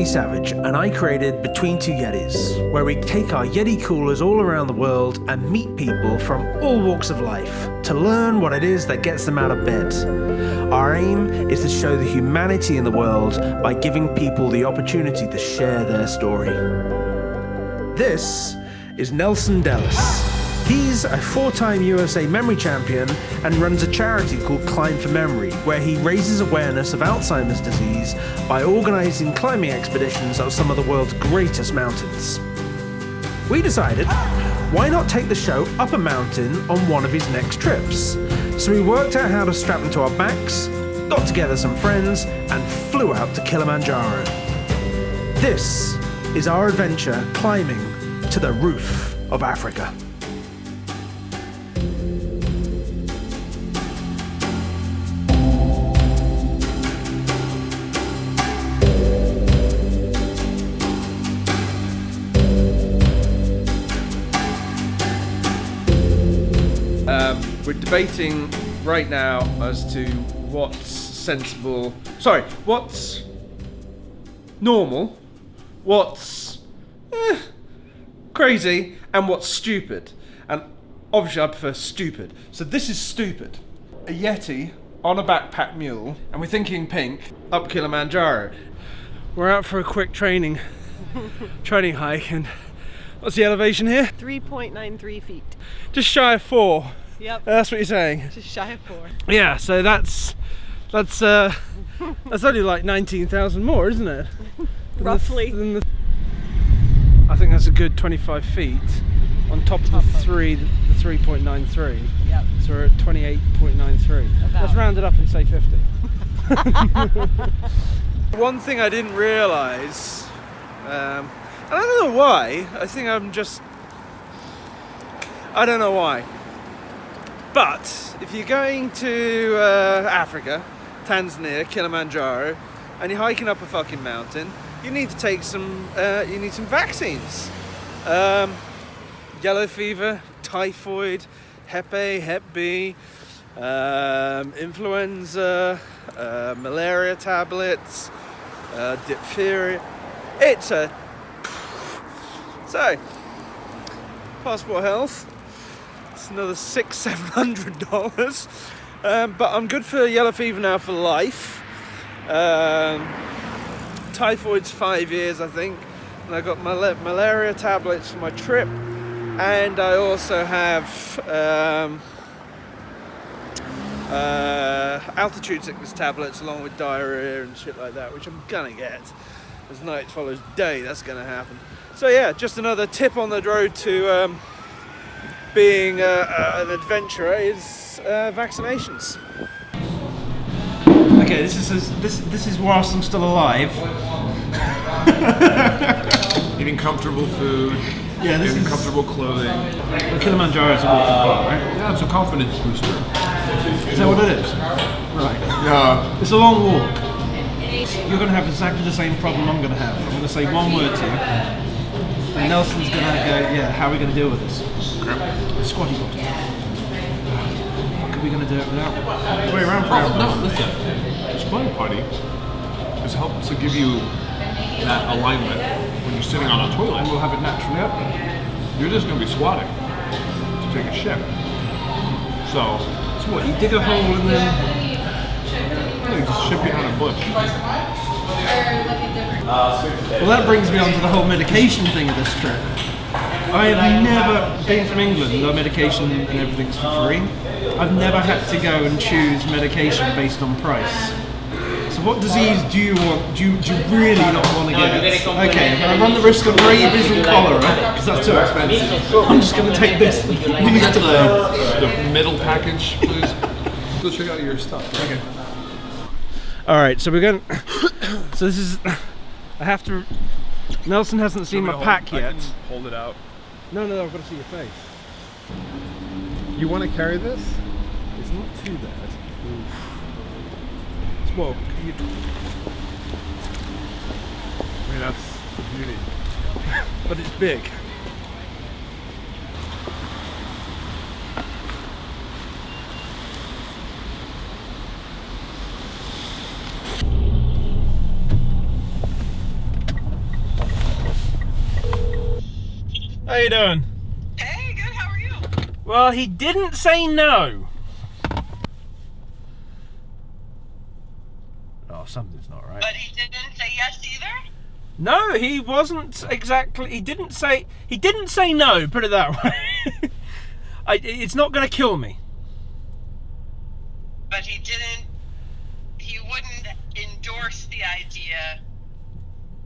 Jamie Savage, and I created Between Two Yetis, where we take our Yeti coolers all around the world and meet people from all walks of life to learn what it is that gets them out of bed. Our aim is to show the humanity in the world by giving people the opportunity to share their story. This is Nelson Dellis. He's a 4-time USA memory champion and runs a charity called Climb for Memory, where he raises awareness of Alzheimer's disease by organising climbing expeditions up some of the world's greatest mountains. We decided, why not take the show up a mountain on one of his next trips? So we worked out how to strap them to our backs, got together some friends, and flew out to Kilimanjaro. This is our adventure climbing to the roof of Africa. We're debating right now as to what's sensible, what's normal, what's crazy, and what's stupid. And obviously I prefer stupid. So this is stupid. A Yeti on a backpack mule, and we're thinking pink, up Kilimanjaro. We're out for a quick training hike, and what's the elevation here? 3.93 feet. Just shy of 4. Yep. That's what you're saying. Just shy of 4. Yeah, so that's only like 19,000 more, isn't it? Roughly. I think that's a good 25 feet on top of the 3.93. Yep. So we're at 28.93. Let's round it up and say 50. One thing I didn't realise, and I don't know why. I don't know why. But if you're going to Africa, Tanzania, Kilimanjaro, and you're hiking up a fucking mountain, you need to take some vaccines. Yellow fever, typhoid, Hep A, Hep B, influenza, malaria tablets, diphtheria. So, Passport Health. It's another $600-700, but I'm good for yellow fever now for life. Typhoid's 5 years, I think, and I got malaria tablets for my trip, and I also have altitude sickness tablets along with diarrhea and shit like that, which I'm gonna get. As night follows day, that's gonna happen. So yeah, just another tip on the road to being an adventurer is vaccinations. Okay, this is whilst I'm still alive. Eating comfortable food. Yeah, this getting is comfortable clothing. Kilimanjaro is a walking park, right? Yeah, it's a confidence booster. Is that what it is? Right. Yeah. It's a long walk. You're going to have exactly the same problem I'm going to have. I'm going to say one word to you, and Nelson's going to go, yeah, how are we going to deal with this? Squatty potty. What are we going to do it without? Way around forever. No, listen. The squatty potty is helped to give you that alignment when you're sitting on a toilet. And we'll have it naturally up. You're just going to be squatting to take a shit. So what, you dig a hole and then... you just shit behind a bush. Well, that brings me on to the whole medication thing of this trip. I have never, being from England, our medication and everything's for free. I've never had to go and choose medication based on price. So what disease do you really not want to get? Okay, I run the risk of rabies and cholera, because that's too expensive. I'm just going to take this. Can you get to the middle package, please? Go check out your stuff. Okay. Alright, so we're going... So this is... I have to... Nelson hasn't seen my pack yet. I can hold it out. No, I've got to see your face. You want to carry this? It's not too bad. It's well, I mean, that's the beauty. but it's big. doing? Hey, good. How are you? Well, he didn't say no. Oh, something's not right. But he didn't say yes either? No, he wasn't exactly. He didn't say no. Put it that way. It's not going to kill me. But he wouldn't endorse the idea.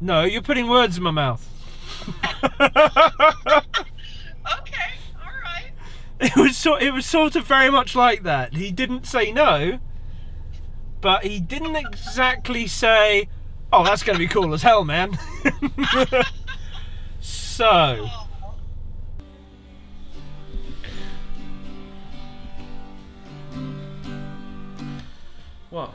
No, you're putting words in my mouth. Okay, all right. It was sort of very much like that. He didn't say no, but he didn't exactly say, "Oh, that's going to be cool as hell, man." So, what?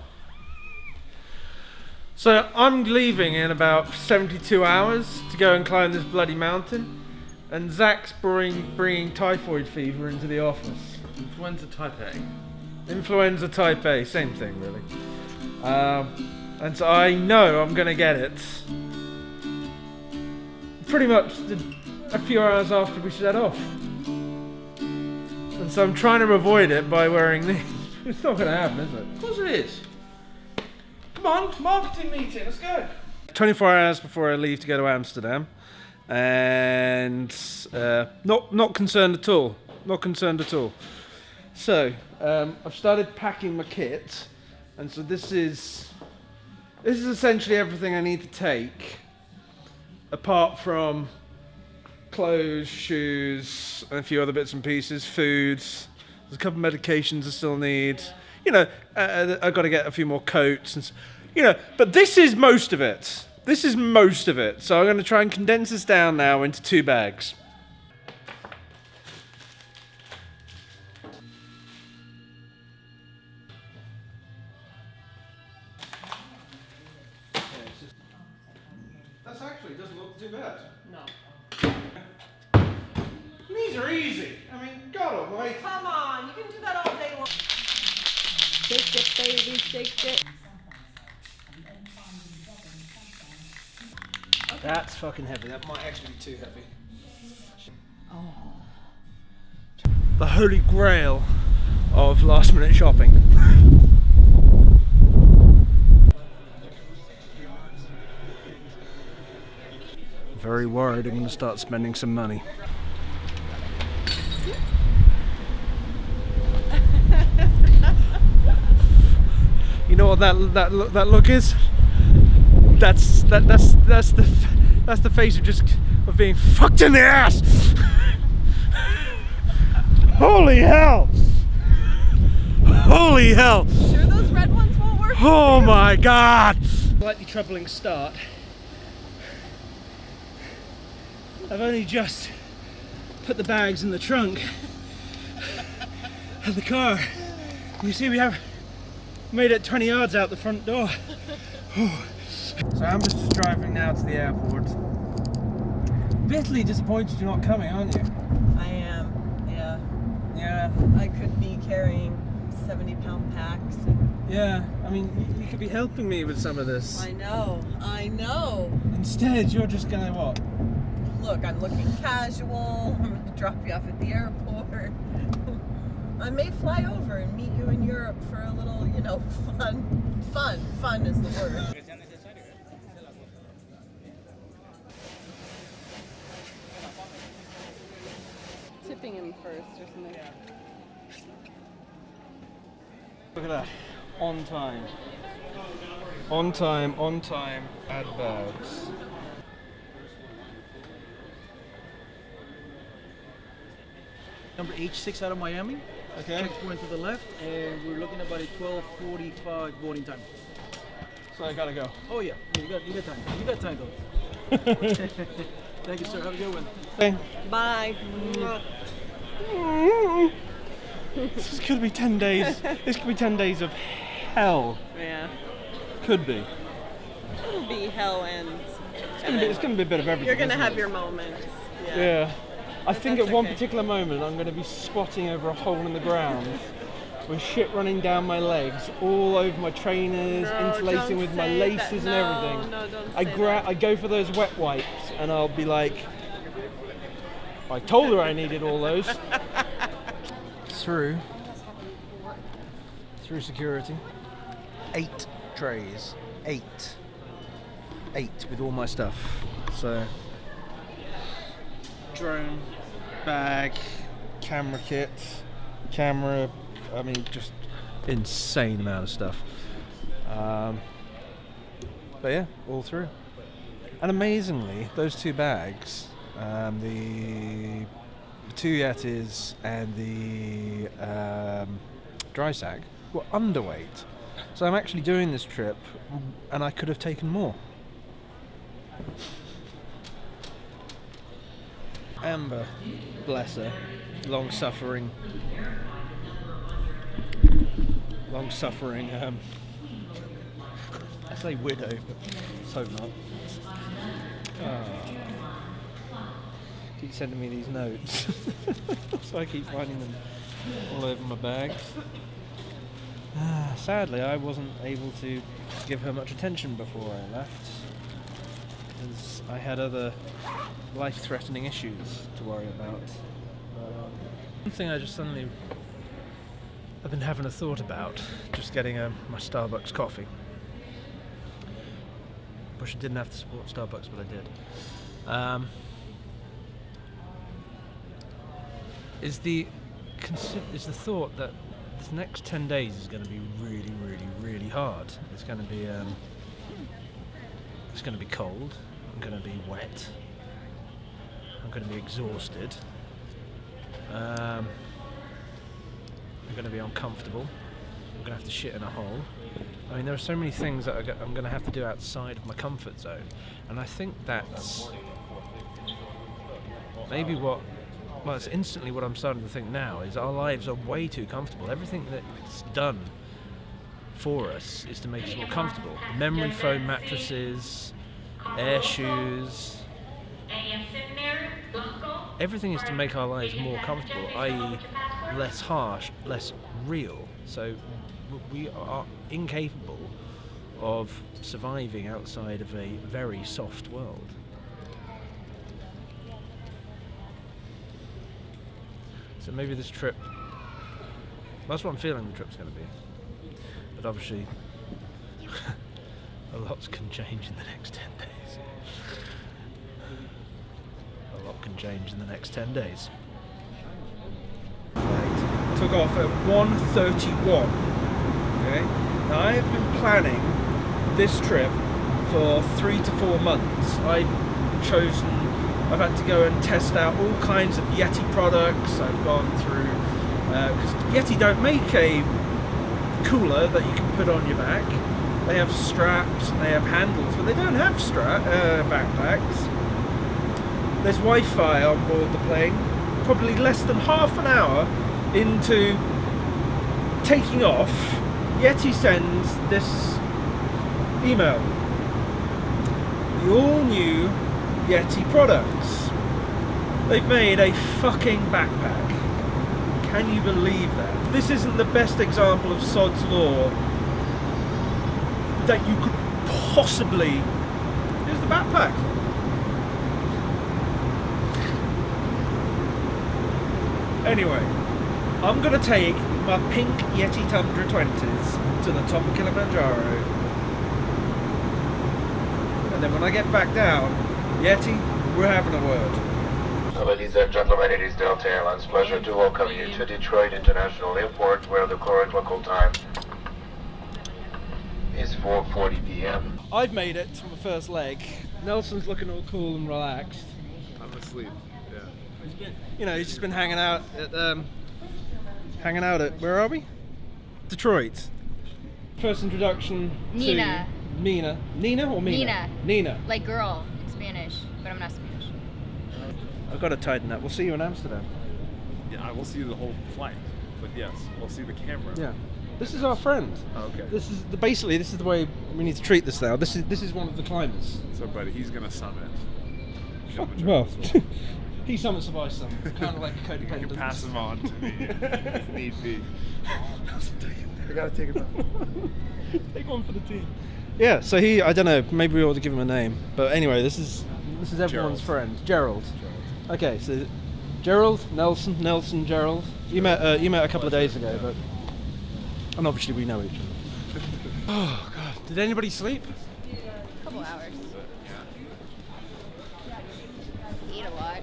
So I'm leaving in about 72 hours to go and climb this bloody mountain, and Zach's bringing typhoid fever into the office. Influenza type A. Influenza type A, same thing really. And so I know I'm gonna get it pretty much a few hours after we set off. And so I'm trying to avoid it by wearing these. It's not gonna happen, is it? Of course it is. Come on, marketing meeting, let's go. 24 hours before I leave to go to Amsterdam, and not concerned at all. Not concerned at all. So I've started packing my kit, and so this is essentially everything I need to take, apart from clothes, shoes, and a few other bits and pieces, foods. There's a couple of medications I still need. You know, I've got to get a few more coats and. But this is most of it. This is most of it. So I'm going to try and condense this down now into 2 bags. That actually doesn't look too bad. No. These are easy. I mean, God almighty. Come on, you can do that all day long. Shake it, baby, shake it. That's fucking heavy. That might actually be too heavy. Oh. The holy grail of last minute shopping. Very worried I'm going to start spending some money. You know what that look is? That's the face of being fucked in the ass. Holy hell! Holy hell! Sure those red ones won't work? Oh my god! Slightly troubling start. I've only just put the bags in the trunk of the car. You see, we have made it 20 yards out the front door. So I'm just driving now to the airport. Bitterly disappointed you're not coming, aren't you? I am, yeah. Yeah. I could be carrying 70-pound packs. Yeah, I mean, you could be helping me with some of this. I know. Instead, you're just gonna what? Look, I'm looking casual. I'm gonna drop you off at the airport. I may fly over and meet you in Europe for a little, fun. Fun is the word. Tipping him first or something. Look at that. On time. Add bags. Number H6 out of Miami. Okay. Checkpoint to the left, and we're looking about a 12:45 boarding time. So I gotta go. Oh yeah, you got time. You got time though. Thank you, sir. Have a good one. Okay. Bye. This is gonna be 10 days. This could be 10 days of hell. Yeah. Could be. It'll be hell and It's gonna be a bit of everything. you're gonna isn't have it? your moments. Yeah. I think that's at one okay. particular moment I'm going to be squatting over a hole in the ground with shit running down my legs, all over my trainers, No, interlacing don't with my say laces that. and everything. No, don't I say that. go for those wet wipes and I'll be like, I told her I needed all those. Through security. 8 trays. 8 with all my stuff. So, drone, bag, camera kit, camera, I mean, just insane amount of stuff. But yeah, all through. And amazingly, those 2 bags, the 2 Yetis and the dry sack, were underweight. So I'm actually doing this trip, and I could have taken more. Amber, bless her, long-suffering, I say widow, but let's hope not. Keep sending me these notes, so I keep finding them all over my bags. Sadly, I wasn't able to give her much attention before I left, because I had other life-threatening issues to worry about. One thing I've been having a thought about, just getting my Starbucks coffee. Wish I didn't have to support Starbucks, but I did. Is the thought that this next 10 days is going to be really, really, really hard. It's going to be cold. I'm going to be wet. I'm going to be exhausted. I'm going to be uncomfortable. I'm going to have to shit in a hole. I mean, there are so many things that I'm going to have to do outside of my comfort zone, and I think that's maybe it's instantly what I'm starting to think now, is our lives are way too comfortable. Everything that's done for us is to make us more comfortable. Memory foam mattresses, air shoes, everything is to make our lives more comfortable, i.e. less harsh, less real. So we are incapable of surviving outside of a very soft world. So maybe this trip, that's what I'm feeling the trip's going to be. But obviously, a lot can change in the next 10 days. A lot can change in the next 10 days. Took off at 1:31. Okay. Now I have been planning this trip for 3 to 4 months. I've had to go and test out all kinds of YETI products. I've gone through, because YETI don't make a cooler that you can put on your back. They have straps and they have handles, but they don't have backpacks. There's Wi-Fi on board the plane. Probably less than half an hour into taking off, YETI sends this email. The all-new YETI products. They've made a fucking backpack. Can you believe that? This isn't the best example of Sod's Law that you could possibly... Here's the backpack. Anyway, I'm going to take my pink YETI Tundra 20s to the top of Kilimanjaro. And then when I get back down, YETI, we're having a word. Ladies and gentlemen, it is Delta Airlines' pleasure to welcome you to Detroit International Airport, where the current local time is 4:40 p.m. I've made it to my first leg. Nelson's looking all cool and relaxed. I'm asleep. Yeah. He's just been hanging out at where are we? Detroit. First introduction Nina. to Nina. Nina or Mina? Nina. Nina. Like girl in Spanish, but I'm not Spanish. I've got to tighten that. We'll see you in Amsterdam. Yeah, I will see the whole flight, but yes, we'll see the camera. Yeah. This is our friend. Oh, okay. This is the way we need to treat this now. This is one of the climbers. So, buddy, he's gonna summit. Kilimanjaro Well, as he summits of ice, kind of like you codependent. can pass him on to me if need be. I gotta take it back. Take one for the team. Yeah, so I don't know, maybe we ought to give him a name. But anyway, this is everyone's friend. Gerald. Okay, so Nelson, Gerald. You met a couple of days ago, but and obviously we know each other. Oh God! Did anybody sleep? A couple hours. Eat a lot.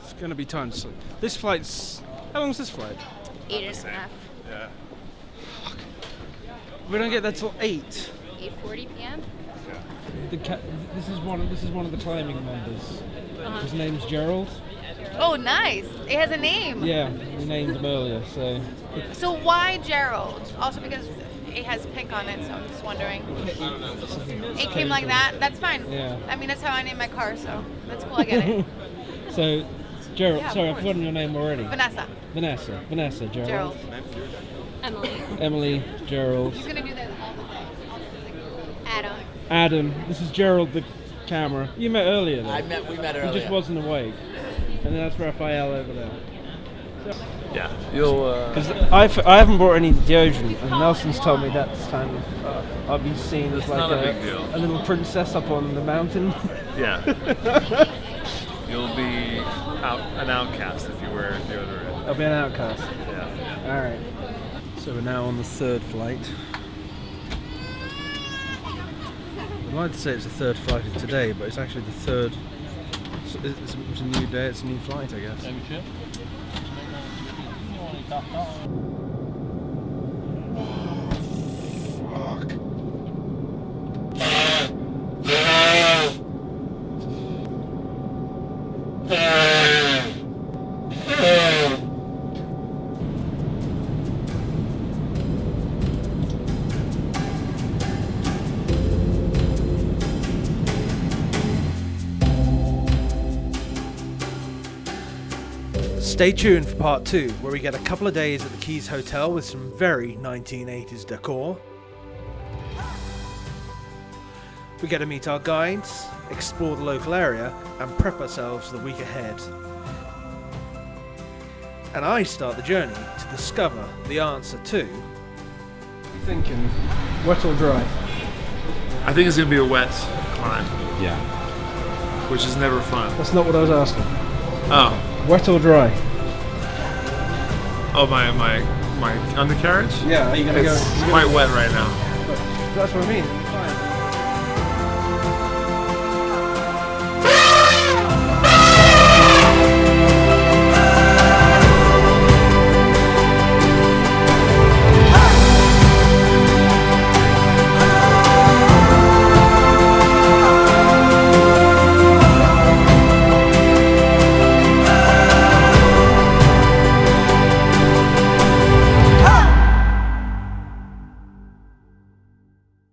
It's gonna be time to sleep. This flight's how long is this flight? 8.5. Yeah. We don't get there till 8. 8:40 p.m. This is one of the climbing members. His name's Gerald. Oh, nice. It has a name. Yeah, we named him earlier. So why Gerald? Also because it has pink on it, so I'm just wondering. It came like that? That's fine. Yeah. I mean, that's how I named my car, so that's cool. I get it. So, Gerald. Yeah, sorry, of I've forgotten your name already. Vanessa. Gerald. Gerald. Emily, Gerald. He's gonna do that all the time. Adam. This is Gerald, the camera. You met earlier, though. We met earlier. He just wasn't awake. And then that's Raphael over there. Yeah. You'll. Because I haven't brought any deodorant, and Nelson's told me that's kind of I've been seen as like not a big deal. a little princess up on the mountain. Yeah. You'll be an outcast if you wear deodorant. I'll be an outcast. Yeah. All right. So we're now on the third flight. I'd like to say it's the third flight of today, but it's actually the third. It's a new day. It's a new flight, I guess. Stay tuned for part 2, where we get a couple of days at the Keys Hotel with some very 1980s decor. We get to meet our guides, explore the local area, and prep ourselves for the week ahead. And I start the journey to discover the answer to... What are you thinking? Wet or dry? I think it's gonna be a wet climb. Yeah. Which is never fun. That's not what I was asking. Oh. Wet or dry? Oh, my undercarriage? Yeah, are you gonna It's quite wet right now. That's what I mean.